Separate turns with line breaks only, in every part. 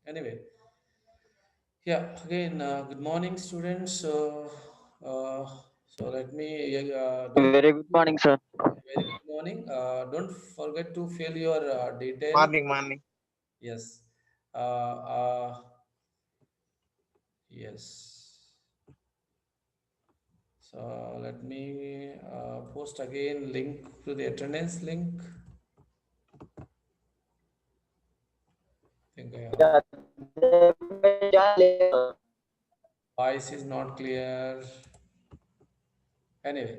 Anyway, yeah. Again, good morning, students. Uh, so let me don't
Very good morning, sir.
very good morning. Don't forget to fill your details.
Morning, morning.
Yes. Uh, uh, yes. So let me post again link to the attendance link. I think I have.
Yeah, they may join later, sir.
Voice is not clear. Anyway,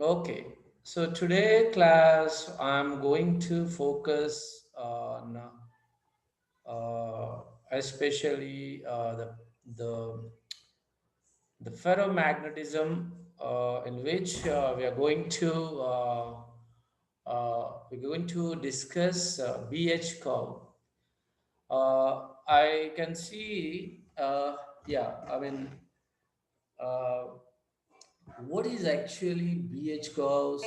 okay. So today class, I'm going to focus on especially the ferromagnetism in which we're going to discuss BH curve. I can see, yeah, I mean, uh, what is actually BH curves?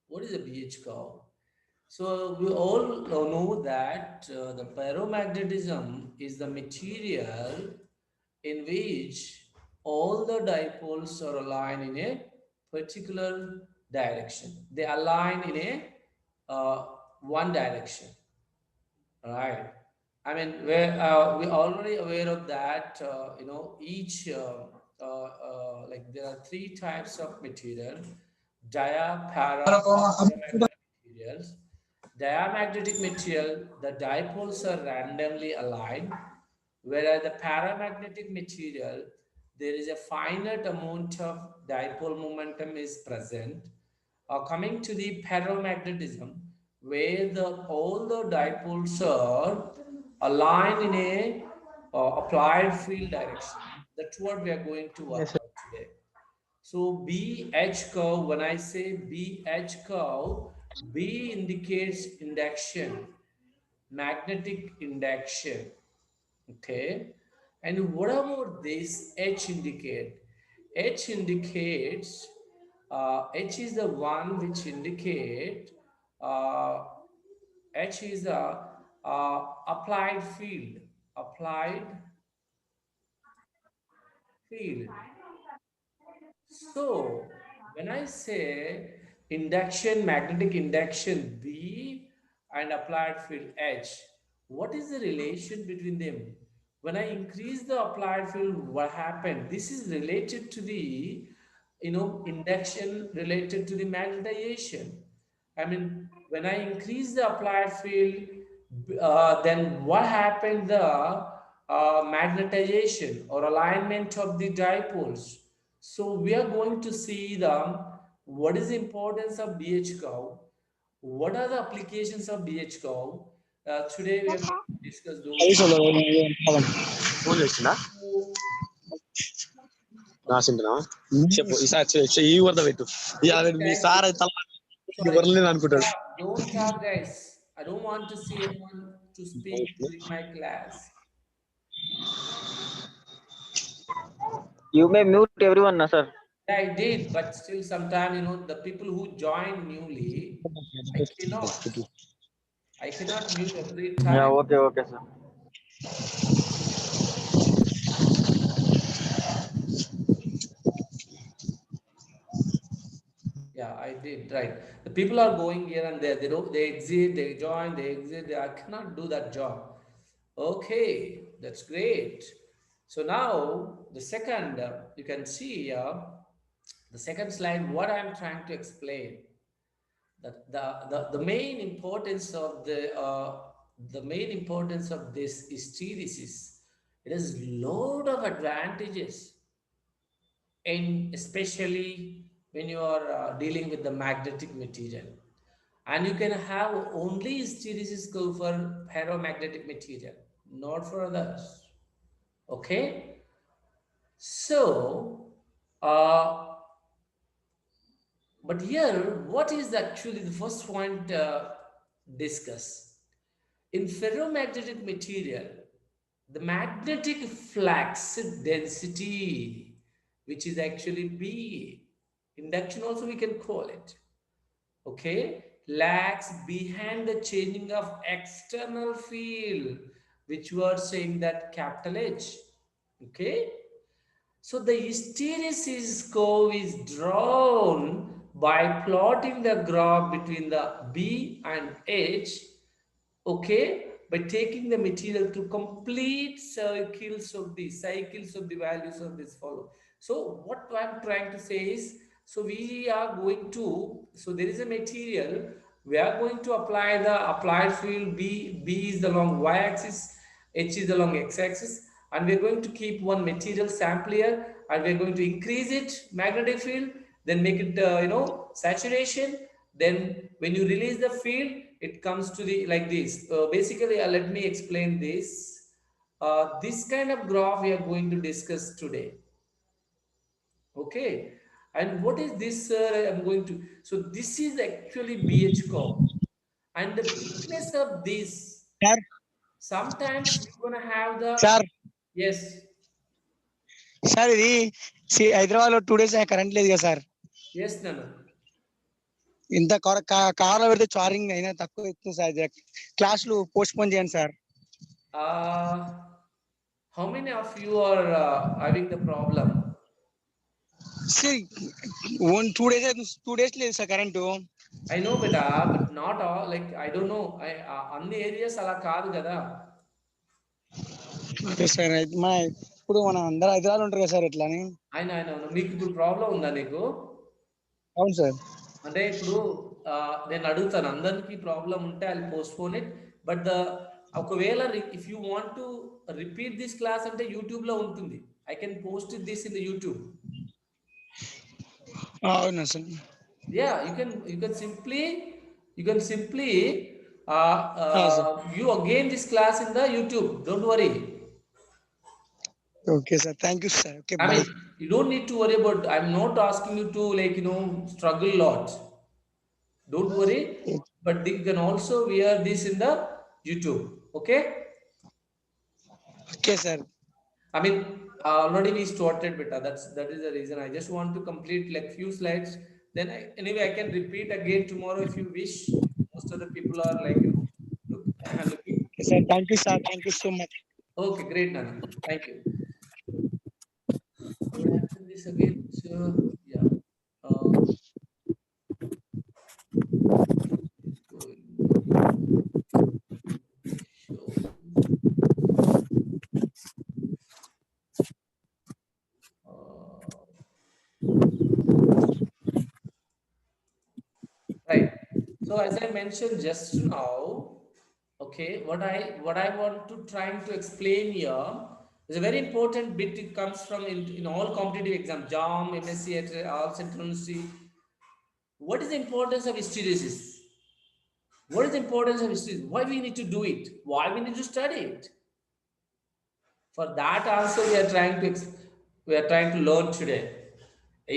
What is a BH curve? So we all know that the ferromagnetism is the material in which all the dipoles are aligned in a particular direction. They align in a one direction, right? I mean, we're already aware of that. Each like there are three types of material: dia, para, paramagnetic materials. Diamagnetic material, the dipoles are randomly aligned, whereas the paramagnetic material, there is a finite amount of dipole momentum is present. Coming to the paramagnetism, where the all the dipoles are aligned in a applied field direction. That's what we are going to work
Yes, sir.
out today. So BH curve, when I say BH curve, B indicates induction, magnetic induction. Okay. And what about this H indicate? H indicates, H is the one which indicate, uh, H is the applied field, applied field. So when I say induction, magnetic induction B and applied field H, what is the relation between them? When I increase the applied field, what happened? This is related to the, induction related to the magnetization. I mean, when I increase the applied field, then what happened? The magnetization or alignment of the dipoles. So we are going to see the what is the importance of BH curve, what are the applications of BH curve. Today we are going to discuss those.
Phone చేసిందా
Okay.
రాసింటున్నా చెప్పు ఈసారి ఈ వరద పెట్టు ఇవాళ
Hey
మీ
guys,
sir అయితే
sorry,
వరలేదు అనుకుంటాడు
don't talk, guys. I don't want to see anyone to speak during my class.
You may mute everyone, na, sir.
Yeah, I did, but still sometime, the people who join newly, I cannot, I cannot mute every
Yeah,
time.
okay, okay, sir.
Yeah, I did, right. The people are going here and there. They don't, they exit, they join, they exit. I cannot do that job. Okay, that's great. So now the second, you can see here, the second slide, what I'm trying to explain. The main importance of the main importance of this hysteresis. It has lot of advantages, and especially when you are dealing with the magnetic material, and you can have only hysteresis curve for ferromagnetic material, not for others. Okay, so but here, what is actually the first point discuss? In ferromagnetic material, the magnetic flux density, which is actually B, induction also we can call it, okay, lags behind the changing of external field. which were saying that capital H. Okay. So the hysteresis curve is drawn by plotting the graph between the B and H, okay, by taking the material to complete cycles of the values of this follow. So what I'm trying to say is, so we are going to, so there is a material, we are going to apply the applied field B is along y-axis, H is along x-axis, and we're going to keep one material sample here, and we're going to increase it magnetic field, then make it saturation. Then when you release the field, it comes to the like this. Basically, let me explain this. This kind of graph we are going to discuss today. Okay, and what is this? I'm going to. So this is actually BH curve, and the thickness of this.
Sir
Sometimes you're gonna have the,
sir
yes,
sir ఇది హైదరాబాద్ లో 2 days current లేదు కదా sir.
yes, Nana.
ఇంత కార్లో పెడితే charging అయినా తక్కువ ఎక్కువ సార్. క్లాసులు పోస్ట్ పోన్ చేయండి sir.
How many of you are having the problem?
Own 2 days అయితే 2 days లేదు sir current.
I know, beta, but not all. Like I don't know. అన్ని areas అలా కాదు కదా.
Okay sir. అయితే ఇప్పుడు మన అందరూ హైదరాబాద్ ఉంటారు కదా సార్ ఇట్లా అని.
అయినా మీకు ఇప్పుడు ప్రాబ్లం ఉందా నీకు?
అవును సార్.
అంటే ఇప్పుడు నేను అడుగుతాను, అందరికి ప్రాబ్లం ఉంటే I postpone it. But ఒకవేళ if you want to repeat this class అంటే యూట్యూబ్ లో ఉంటుంది. I can post this in the YouTube.
అవునా sir.
Yeah, you can simply you again this class in the YouTube. Don't worry.
Okay sir. Thank you sir. Okay
I
bye.
mean, you don't need to worry about. I'm not asking you to struggle a lot. Don't worry. But you can also wear this in the YouTube. Okay.
Okay sir.
I mean, already we started, beta. That is the reason. I just want to complete like few slides. Then anyway, I can repeat again tomorrow if you wish. Most of the people are like looking.
Okay sir. Thank you sir. Thank you so much.
Okay, great, Nana. Thank you. I would answer this again. So yeah. Is going show. Right. So as I mentioned just now, okay, what I want to trying to explain here is a very important bit. It comes from in all competitive exams, JAM, MSc, all Central University. What is the importance of hysteresis? What is the importance of hysteresis? Why we need to do it? Why we need to study it? For that answer, we are trying to learn today.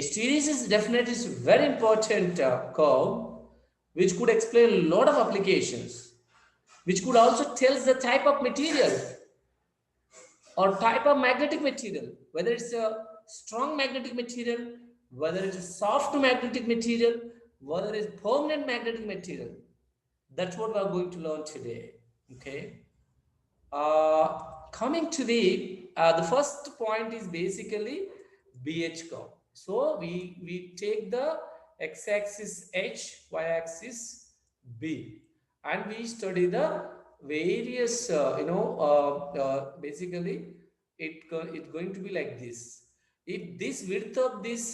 Hysteresis is definitely is very important curve, which could explain a lot of applications, which could also tell the type of material or type of magnetic material, whether it's a strong magnetic material, whether it's a soft magnetic material, whether it's permanent magnetic material. That's what we're going to learn today. Okay. Coming to the first point is basically BH curve. So we take the x-axis H, y-axis B, and we study the various basically it's going to be like this. If this width of this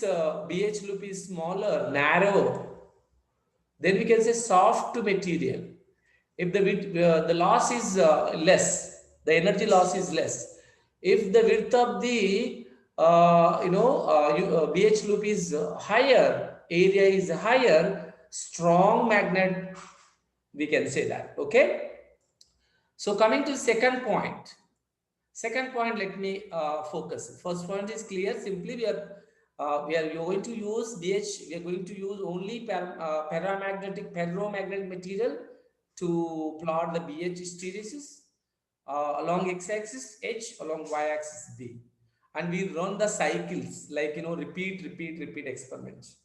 BH loop is smaller, narrow, then we can say soft material. If the loss is less, the energy loss is less. If the width of the BH loop is higher, area is higher, strong magnet, we can say that. Okay. So coming to the second point. Second point, let me focus. First point is clear. Simply, we are going to use BH. We are going to use only ferromagnetic material to plot the BH hysteresis along x-axis H, along y-axis B, and we run the cycles like repeat experiments.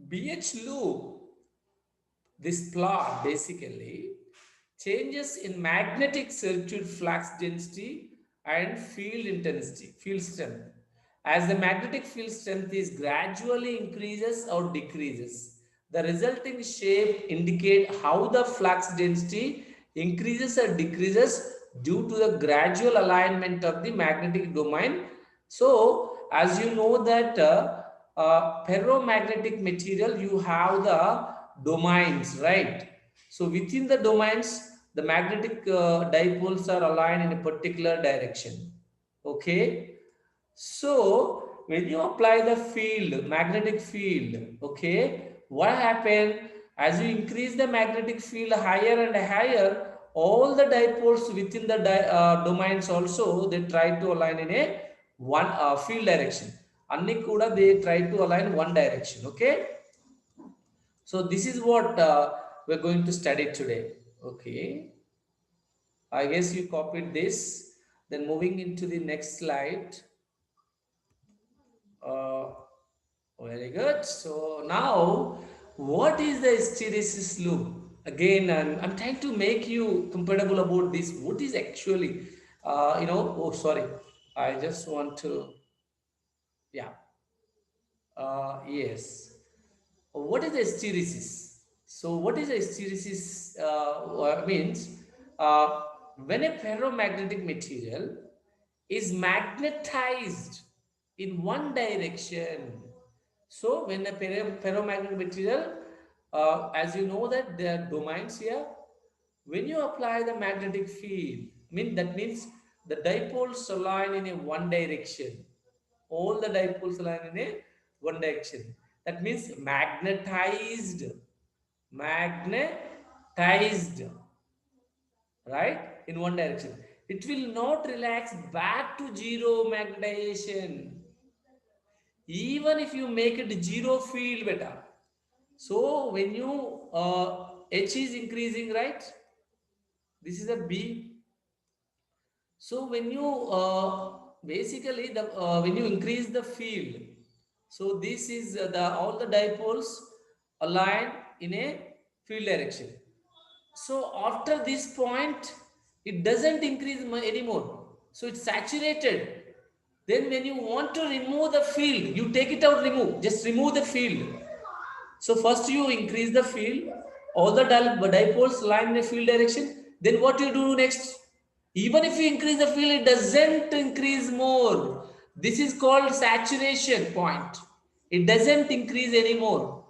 BH loop, this plot basically changes in magnetic circuit flux density and field intensity, field strength. As the magnetic field strength is gradually increases or decreases, the resulting shape indicate how the flux density increases or decreases due to the gradual alignment of the magnetic domain. So, as you know that ferromagnetic material, you have the domains, right? So within the domains, the magnetic dipoles are aligned in a particular direction. Okay. So when you apply the field, magnetic field, okay, what happened? As you increase the magnetic field higher and higher, all the dipoles within the domains also they try to align in a one field direction. Anni kuda they try to align one direction. Okay. So this is what we're going to study today. Okay. I guess you copied this. Then moving into the next slide. Uh, Very good. So now, what is the hysteresis loop? Again, I'm trying to make you comfortable about this. What is actually, oh, sorry. I just want to, yeah. Yes. What is the hysteresis? So, what is the hysteresis? Means when a ferromagnetic material is magnetized in one direction. So when a ferromagnetic material, as you know that there are domains here, when you apply the magnetic field, that means the dipoles align in a one direction. All the dipoles align in a one direction. That means magnetized, right, in one direction. It will not relax back to zero magnetization even if you make it zero field beta. So when you h is increasing, right, this is a b. So when you basically the when you increase the field, so this is the all the dipoles align in a field direction. So after this point, it doesn't increase anymore. So it's saturated. Then when you want to remove the field, you take it out, remove, just remove the field. So first you increase the field, all the dipoles line in a field direction. Then what you do next? Even if you increase the field, it doesn't increase more. This is called saturation point. It doesn't increase anymore.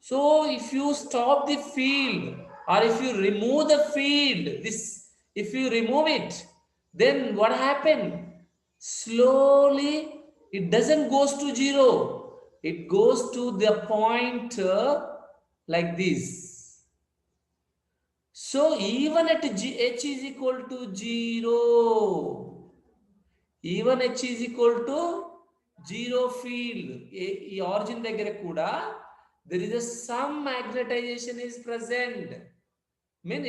So if you stop the field or if you remove the field, if you remove it, then what happened? Slowly it doesn't goes to zero. It goes to the point like this. So even at h is equal to 0, even h is equal to 0 field, ఈ origin దగ్గర కూడా there is a some magnetization is present.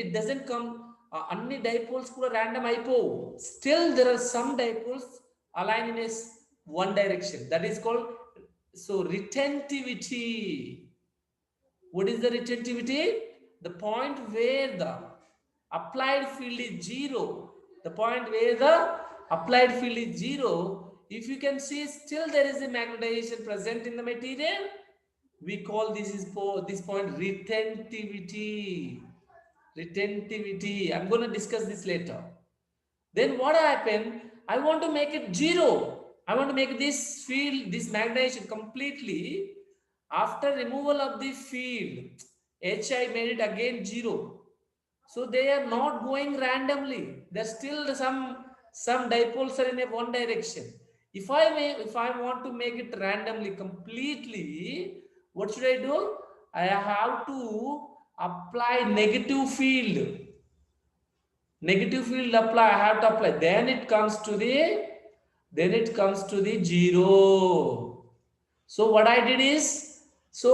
It doesn't come అన్ని dipoles కూడా random అయిపోవు. Still there are some dipoles aligned in a one direction. That is called retentivity. What is the retentivity? The point where the applied field is 0. The point where the applied field is 0. If you can see, still there is a magnetization present in the material. We call this point retentivity. Retentivity. I'm going to discuss this later. Then what happened? I want to make it 0. I want to make this field, this magnetization completely. After removal of the field, H I made it again 0. So they are not going randomly. There's still some dipoles are in a one direction. If I want to make it randomly completely, what should I do? I have to apply negative field. Negative field apply. I have to apply. Then it comes to the 0. So what I did is, so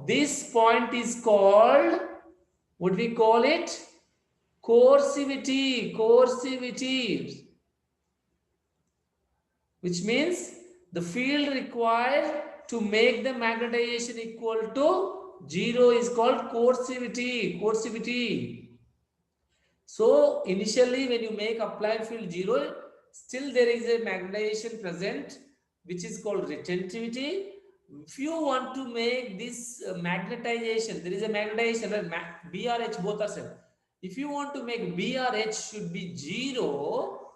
this point is called, what we call it? Coercivity, which means the field required to make the magnetization equal to 0 is called coercivity. So initially when you make applied field 0, still there is a magnetization present, which is called retentivity. If you want to make this magnetization, there is a magnetization, right? B or H both are same. If you want to make B or H should be 0,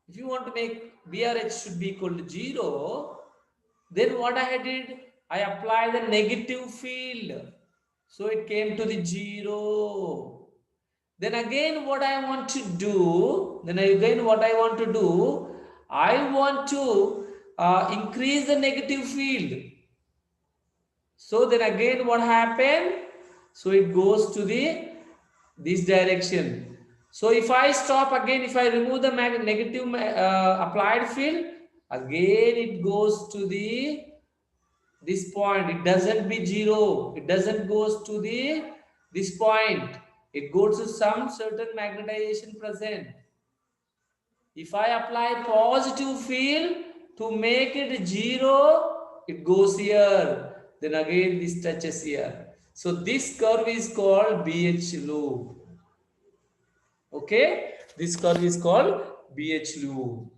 if you want to make B or H should be equal to 0, then what I did, I applied the negative field. So it came to the 0. Then again what I want to do, I want to increase the negative field. So then again what happened? So it goes to the this direction. So if I stop again, if I remove the negative applied field, again it goes to the this point. It doesn't be 0. It doesn't goes to the this point. It goes to some certain magnetization present. If I apply positive field to make it 0, it goes here. Then again this touches here. So this curve is called BH loop. Okay, this curve is called BH loop.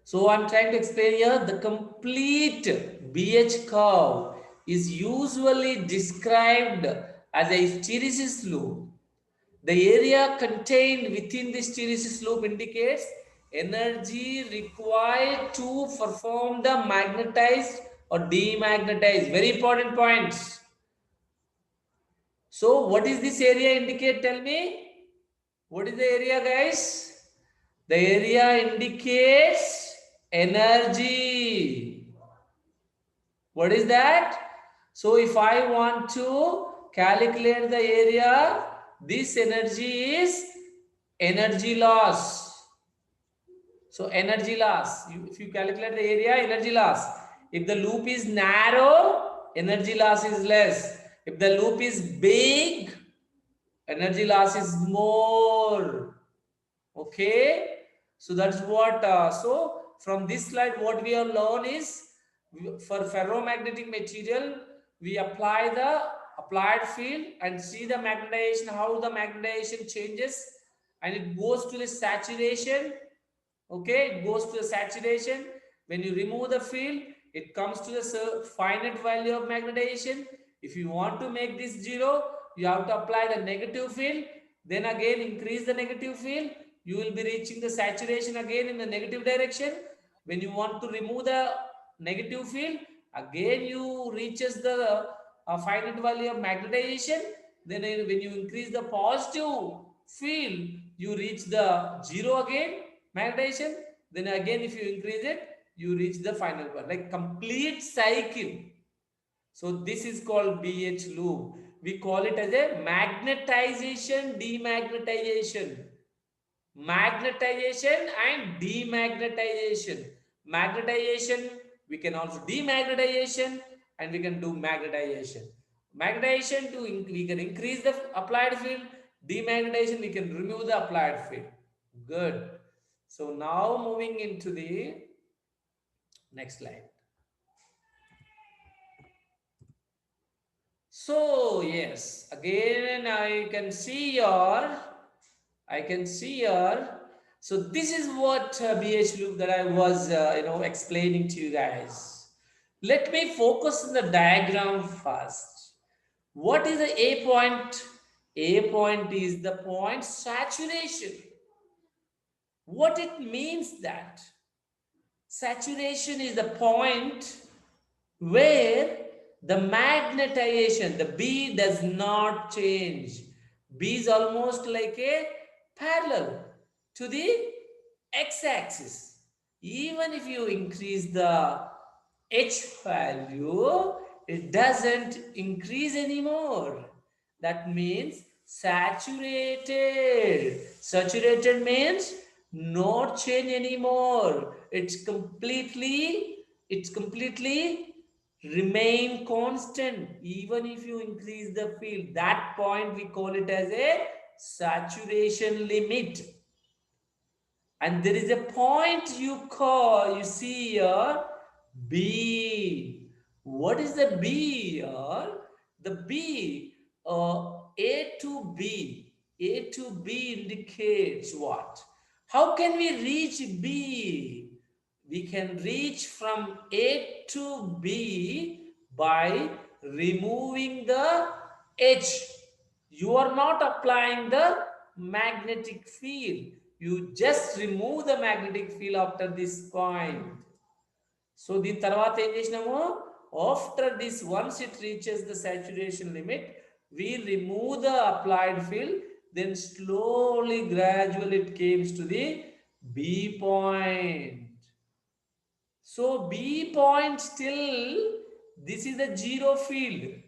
So I'm trying to explain here, the complete BH curve is usually described as a hysteresis loop. The area contained within the hysteresis loop indicates energy required to perform the magnetized or demagnetized. Very important points. So what is this area indicate? Tell me. What is the area, guys? The area indicates energy. What is that? So if I want to calculate the area, this energy is energy loss. So energy loss, if you calculate the area, energy loss. If the loop is narrow, energy loss is less. If the loop is big, energy loss is more. Okay, so that's what so from this slide what we have learned is, for ferromagnetic material we apply the applied field and see the magnetization, how the magnetization changes, and it goes to the saturation. Okay, it goes to the saturation. When you remove the field, it comes to the finite value of magnetization. If you want to make this 0, you have to apply the negative field, then again increase the negative field. You will be reaching the saturation again in the negative direction. When you want to remove the negative field, again you reaches the finite value of magnetization. Then when you increase the positive field, you reach the 0 again magnetization. Then again if you increase it, you reach the final one, like complete cycle. So this is called BH loop. We call it as a magnetization demagnetization. Magnetization and demagnetization. Magnetization, we can also demagnetization, and we can do magnetization. Magnetization, to we can increase the applied field. Demagnetization, we can remove the applied field. Good. So now moving into the next slide. So yes, again I can see your, so this is what BH loop that I was explaining to you guys. Let me focus on the diagram first. What is the A point? A point is the point saturation. What it means that saturation is the point where the magnetization, the B does not change. B is almost like a parallel to the x-axis. Even if you increase the H value, it doesn't increase anymore. That means saturated. Saturated means not change anymore. It's completely remain constant. Even if you increase the field, that point we call it as a saturation limit. And there is a point you see here, B. What is the B here? The B, A to B. A to B indicates what? How can we reach B? We can reach from A to B by removing the edge. You are not applying the magnetic field. You just remove the magnetic field after this point. So the tarvata em chesinamu, after this, once it reaches the saturation limit, we remove the applied field, then slowly gradually it comes to the B point. So B point still, this is the zero field,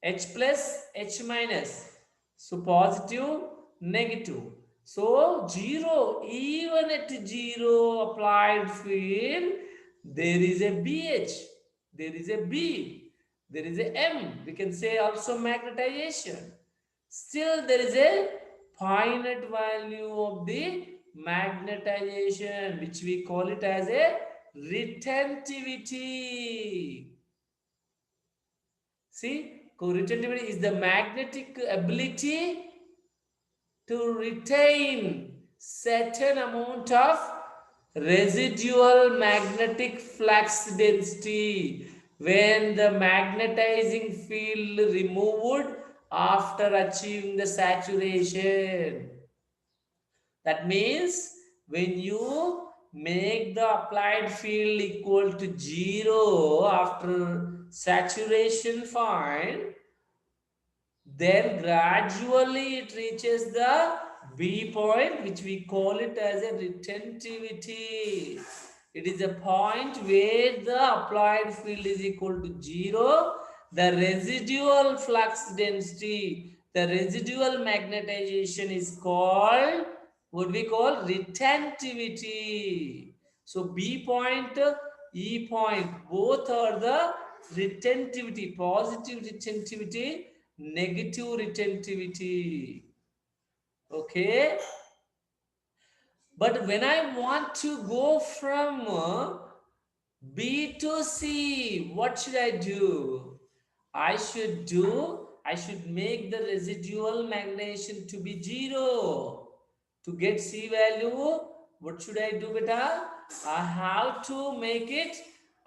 H plus, H minus. So positive, negative. So zero, even at zero applied field, there is a BH, there is a B, there is a M. We can say also magnetization. Still there is a finite value of the magnetization, which we call it as a retentivity. See, retentivity is the magnetic ability to retain certain amount of residual magnetic flux density when the magnetizing field removed after achieving the saturation. That means when you make the applied field equal to zero after saturation point, then gradually it reaches the B point, which we call it as a retentivity. It is a point where the applied field is equal to zero. The residual flux density, the residual magnetization is called, what we call retentivity. So B point, E point, both are the retentivity, positive retentivity, negative retentivity. Okay, but when I want to go from B to C, what should I do? I should make the residual magnetization to be zero. To get C value, what should I do, beta? I have to make it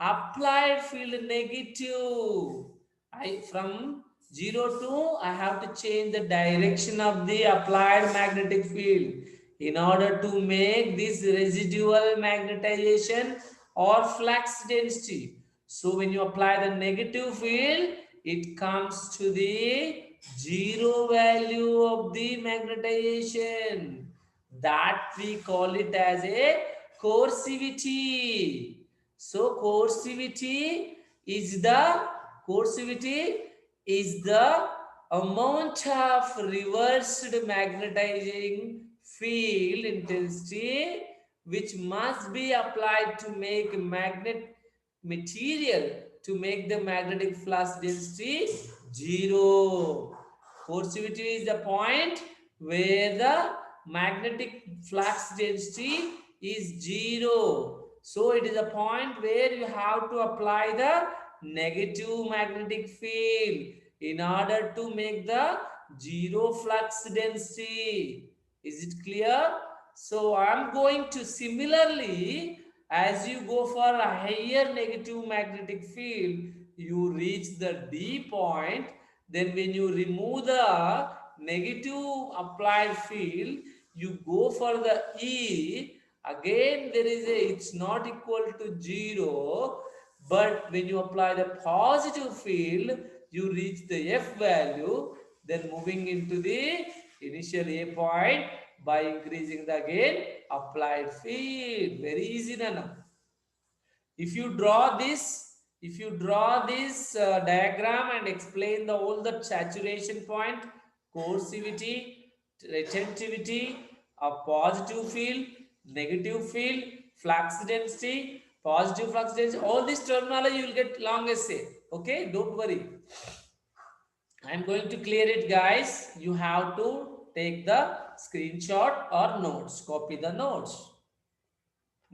applied field negative. I from 0 to, I have to change the direction of the applied magnetic field in order to make this residual magnetization or flux density. So when you apply the negative field, it comes to the zero value of the magnetization. That we call it as a coercivity. So coercivity is the amount of reversed magnetizing field intensity which must be applied to make magnet material to make the magnetic flux density zero. Coercivity is the point where the magnetic flux density is zero. So it is a point where you have to apply the negative magnetic field in order to make the zero flux density. Is it clear? So I'm going to similarly, as you go for a higher negative magnetic field, you reach the D point. Then when you remove the negative applied field, you go for the E. Again, there is a, it's not equal to zero, but when you apply the positive field, you reach the F value, then moving into the initial A point by increasing the again applied field. Very easy, Nana. If you draw this, diagram and explain the all the saturation point, coercivity, retentivity, a positive field, negative field, flux density, positive flux density, all this terminology you will get long essay. Okay, don't worry. I'm going to clear it, guys. You have to take the screenshot or notes, copy the notes.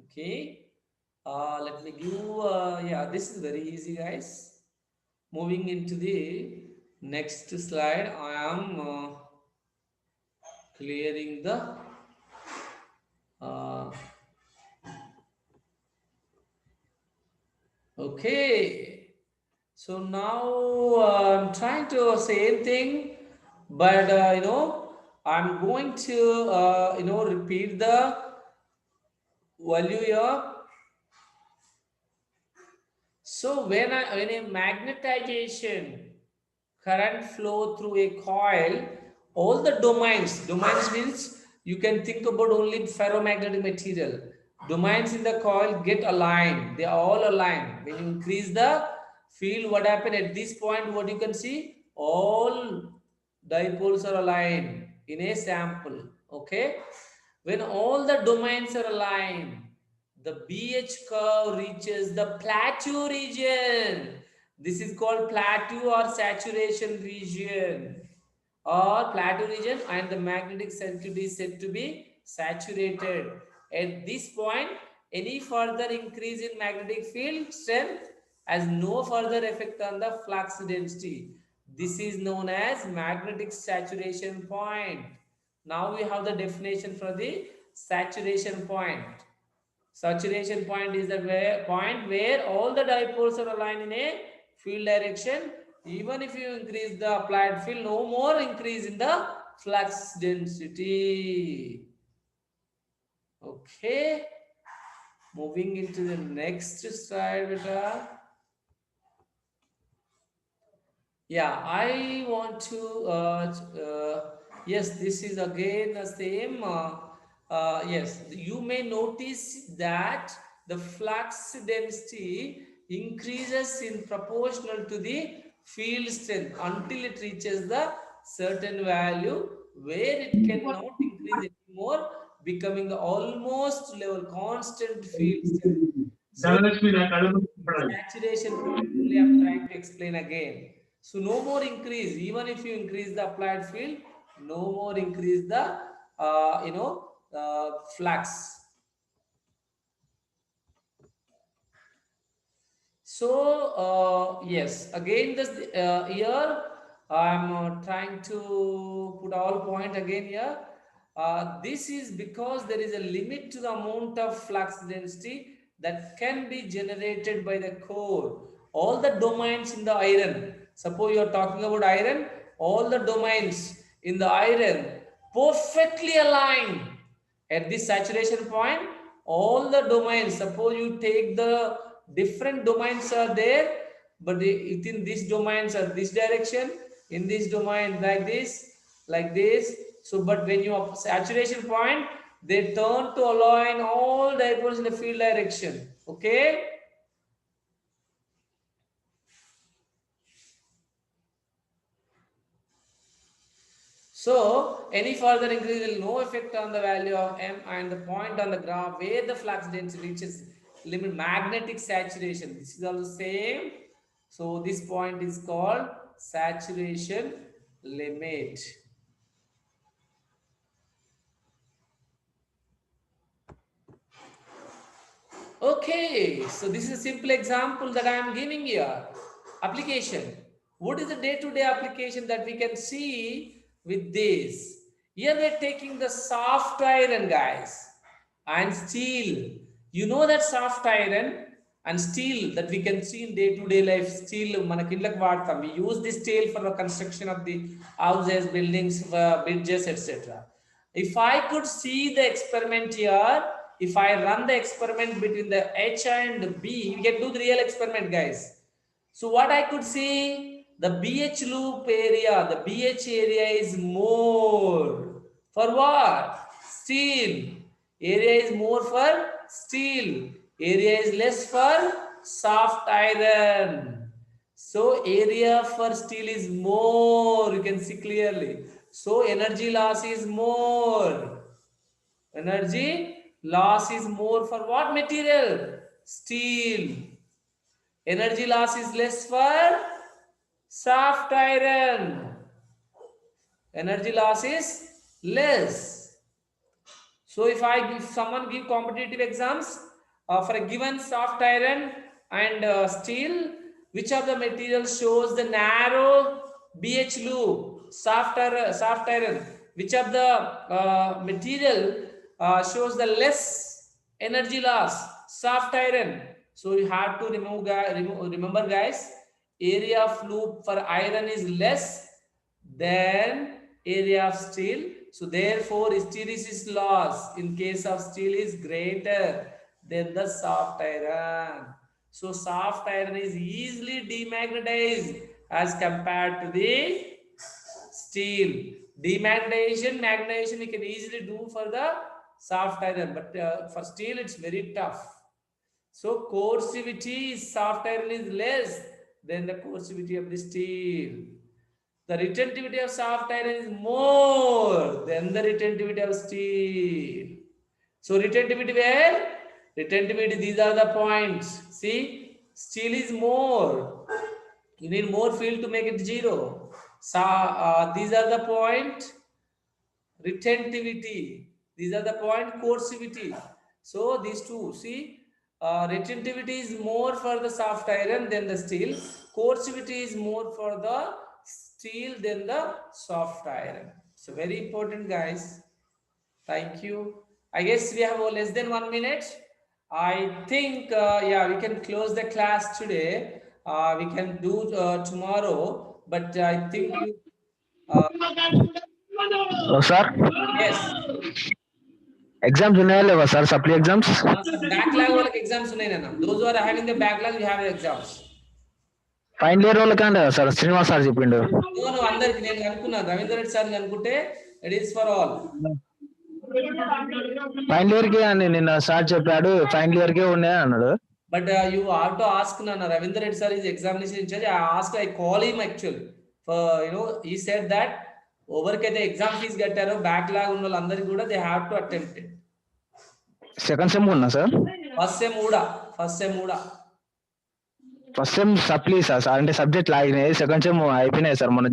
Okay. Let me give, yeah, this is very easy, guys. Moving into the next slide, I am clearing the uh, okay. So now I'm trying to same thing, but I'm going to repeat the value here. So when a magnetization current flow through a coil, all the domains means you can think about only ferromagnetic material. Domains in the coil get aligned. They are all aligned. When you increase the field, what happened at this point? What you can see, all dipoles are aligned in a sample. Okay, when all the domains are aligned, the BH curve reaches the plateau region. This is called plateau or saturation region, and the magnetic circuit is said to be saturated. At this point, any further increase in magnetic field strength has no further effect on the flux density. This is known as magnetic saturation point. Now we have the definition for the saturation point. Saturation point is the point where all the dipoles are aligned in a field direction. Even if you increase the applied field, no more increase in the flux density. Okay, moving into the next slide, beta. Yeah, I want to, yes, this is again the same. Yes, you may notice that the flux density increases in proportional to the field strength until it reaches the certain value where it cannot increase anymore, becoming the almost level constant field strength. So saturation point only I'm trying to explain again. So no more increase, even if you increase the applied field, no more increase the flux. So yes, again this here I'm trying to put all point again here. This is because there is a limit to the amount of flux density that can be generated by the core. All the domains in the iron, suppose you are talking about iron, all the domains in the iron perfectly aligned at this saturation point. All the domains, suppose you take the different domains are there, but within these domains are this direction, in this domain like this. So but when you are saturation point, they turn to align all dipoles in the field direction. Okay, so any further increase will no effect on the value of M and the point on the graph where the flux density reaches limit magnetic saturation. This is also same. So this point is called saturation limit. Okay, so this is a simple example that I am giving here. Application. What is the day-to-day application that we can see with this? Here we are taking the soft iron, guys, and steel. You know that soft iron and steel that we can see in day-to-day life. Steel, we use this steel for the construction of the houses, buildings, bridges, etc. If I could see the experiment here, if I run the experiment between the H and B, we can do the real experiment, guys. So what I could see, the BH loop area, the BH area is more. For what? Steel. Area is more for steel. Area is less for soft iron. So area for steel is more. You can see clearly. So energy loss is more. Energy loss is more for what material? Steel. Energy loss is less for soft iron. Energy loss is less. So if someone give competitive exams for a given soft iron and steel, which of the materials shows the narrow BH loop? Soft iron. which of the material shows the less energy loss? Soft iron. So you have to remember guys, area of loop for iron is less than area of steel. So therefore hysteresis loss in case of steel is greater than the soft iron. So soft iron is easily demagnetized as compared to the steel. Demagnetization, magnetization we can easily do for the soft iron, but for steel it's very tough. So coercivity is soft iron is less than the coercivity of the steel. The retentivity of soft iron is more than the retentivity of steel. So retentivity where? Retentivity, these are the points. See, steel is more. You need more field to make it zero. So these are the point retentivity. These are the point coercivity. So these two, see, retentivity is more for the soft iron than the steel. Coercivity is more for the steel than the soft iron. So very important, guys. Thank you. I guess we have less than 1 minute. I think, yeah, we can close the class today. We can do tomorrow, but I think you, uh,
sir
yes.
Exams ఉన్నాయా లేవా sir supply exams
Sir, backlog వాళ్ళకి exams ఉన్నాయి నాన్న. Those who are having the backlog, we have exams.
Final year వాళ్ళకి అండి sir Srinivas sir చెప్పిండు
No, అందరికి నేను అనుకున్నాను రవీంద్ర రెడ్డి సార్ అనుకుంటే it is for all.
Final year కి అని నిన్న సార్ చెప్పాడు ఫైనల్ ఇయర్ కే ఉన్నాయి అన్నాడు.
But you have to ask Nana. Ravindra Reddy sir is examination in charge. I call him actually. For he said that overkayte exam fees gettaru backlog ఉన్న వాళ్ళందరికీ కూడా they have to attempt it.
Second sem ఉన్నా sir
first sem కూడా
first sem supply sir అంటే subject లాగినాయి second sem అయిపోయినాయి sir మొన్న